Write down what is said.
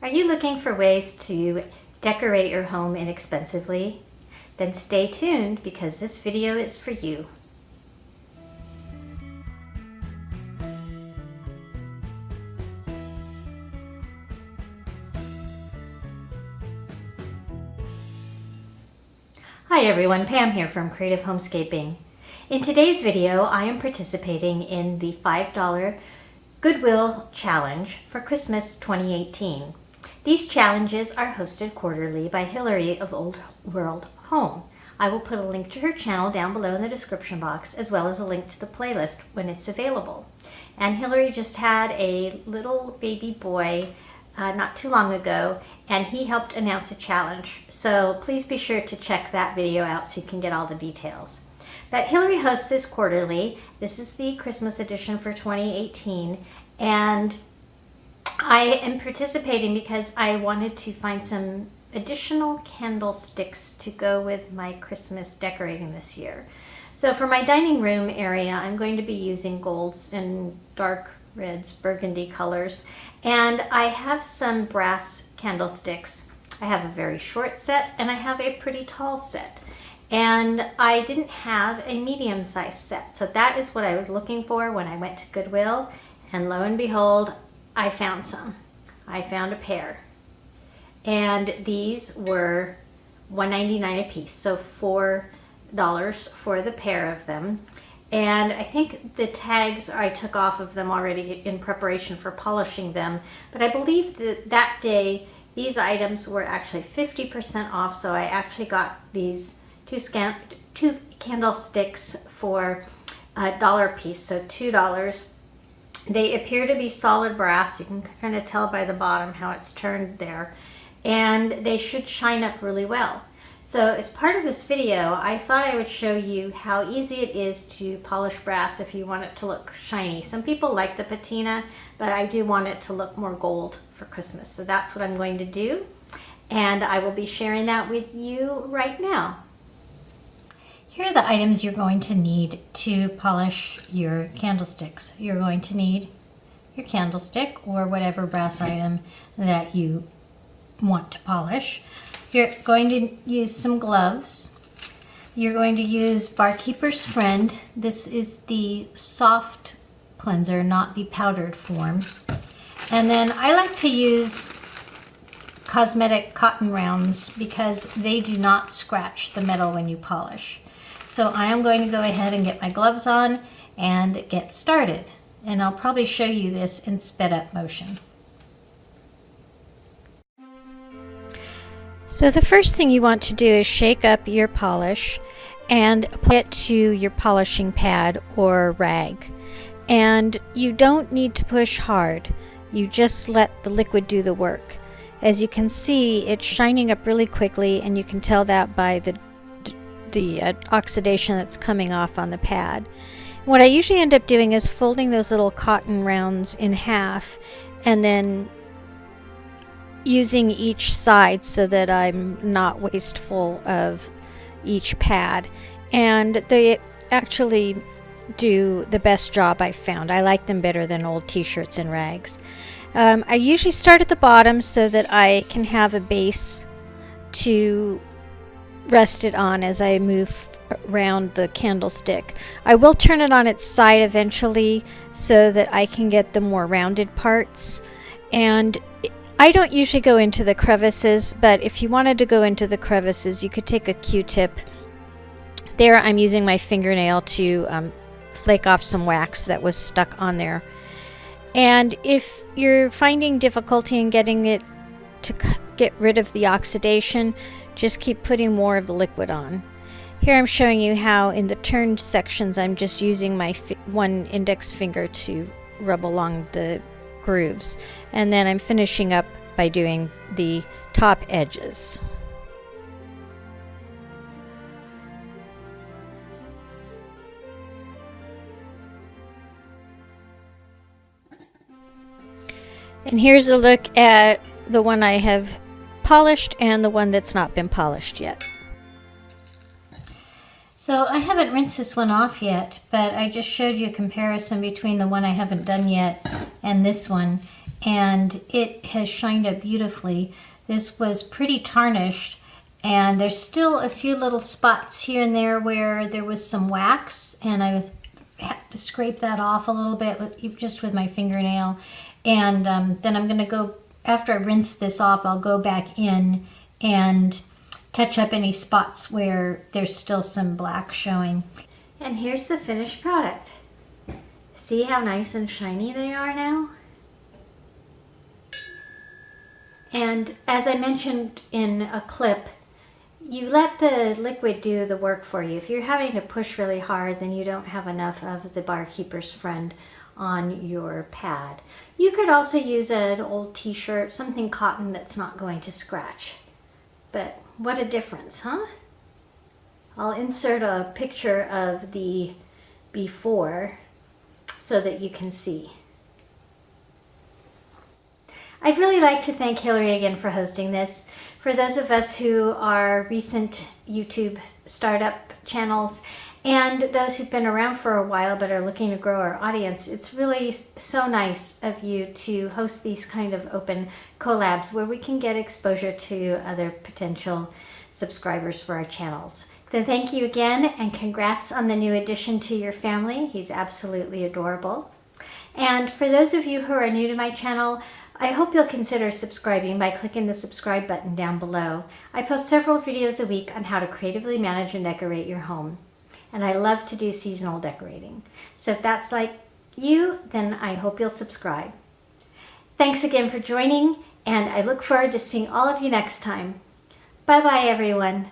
Are you looking for ways to decorate your home inexpensively? Then stay tuned because this video is for you. Hi everyone, Pam here from Creative Homescaping. In today's video, I am participating in the $5 Goodwill Challenge for Christmas 2018. These challenges are hosted quarterly by Hillary of Old World Home. I will put a link to her channel down below in the description box, as well as a link to the playlist when it's available. And Hillary just had a little baby boy not too long ago, and he helped announce a challenge. So please be sure to check that video out so you can get all the details. But Hillary hosts this quarterly. This is the Christmas edition for 2018, and I am participating because I wanted to find some additional candlesticks to go with my Christmas decorating this year. So for my dining room area, I'm going to be using golds and dark reds, burgundy colors, and I have some brass candlesticks. I have a very short set and I have a pretty tall set, and I didn't have a medium-sized set, so that is what I was looking for when I went to Goodwill, and lo and behold, I found some. I found a pair, and these were $1.99 a piece, so $4 for the pair of them. And I think the tags I took off of them already in preparation for polishing them, but I believe that that day these items were actually 50% off, so I actually got these two candlesticks for $1 a piece, so $2. They appear to be solid brass. You can kind of tell by the bottom how it's turned there, and they should shine up really well. So as part of this video, I thought I would show you how easy it is to polish brass if you want it to look shiny. Some people like the patina, but I do want it to look more gold for Christmas. So that's what I'm going to do, and I will be sharing that with you right now. Here are the items you're going to need to polish your candlesticks. You're going to need your candlestick or whatever brass item that you want to polish. You're going to use some gloves. You're going to use Barkeeper's Friend. This is the soft cleanser, not the powdered form. And then I like to use cosmetic cotton rounds because they do not scratch the metal when you polish. So I am going to go ahead and get my gloves on and get started. And I'll probably show you this in sped up motion. So the first thing you want to do is shake up your polish and apply it to your polishing pad or rag. And you don't need to push hard. You just let the liquid do the work. As you can see, it's shining up really quickly, and you can tell that by the oxidation that's coming off on the pad. What I usually end up doing is folding those little cotton rounds in half and then using each side so that I'm not wasteful of each pad, and they actually do the best job I've found. I like them better than old t-shirts and rags. I usually start at the bottom so that I can have a base to rest it on as I move around the candlestick. I will turn it on its side eventually so that I can get the more rounded parts, and I don't usually go into the crevices, but if you wanted to go into the crevices, you could take a Q-tip. There I'm using my fingernail to flake off some wax that was stuck on there. And if you're finding difficulty in getting it to get rid of the oxidation, just keep putting more of the liquid on. Here I'm showing you how in the turned sections I'm just using my one index finger to rub along the grooves, and then I'm finishing up by doing the top edges. And here's a look at the one I have polished and the one that's not been polished yet. So I haven't rinsed this one off yet, but I just showed you a comparison between the one I haven't done yet and this one. and it has shined up beautifully. This was pretty tarnished, and there's still a few little spots here and there where there was some wax, and I had to scrape that off a little bit just with my fingernail. And then I'm going to go, after I rinse this off, I'll go back in and touch up any spots where there's still some black showing. And here's the finished product. See how nice and shiny they are now? And as I mentioned in a clip, you let the liquid do the work for you. If you're having to push really hard, then you don't have enough of the barkeeper's friend on your pad. You could also use an old t-shirt, something cotton that's not going to scratch. But what a difference, huh? I'll insert a picture of the before so that you can see. I'd really like to thank Hillary again for hosting this. For those of us who are recent YouTube startup channels and those who've been around for a while but are looking to grow our audience, it's really so nice of you to host these kind of open collabs where we can get exposure to other potential subscribers for our channels. So thank you again, and congrats on the new addition to your family. He's absolutely adorable. And for those of you who are new to my channel, I hope you'll consider subscribing by clicking the subscribe button down below. I post several videos a week on how to creatively manage and decorate your home. And I love to do seasonal decorating. So if that's like you, then I hope you'll subscribe. Thanks again for joining, and I look forward to seeing all of you next time. Bye-bye, everyone.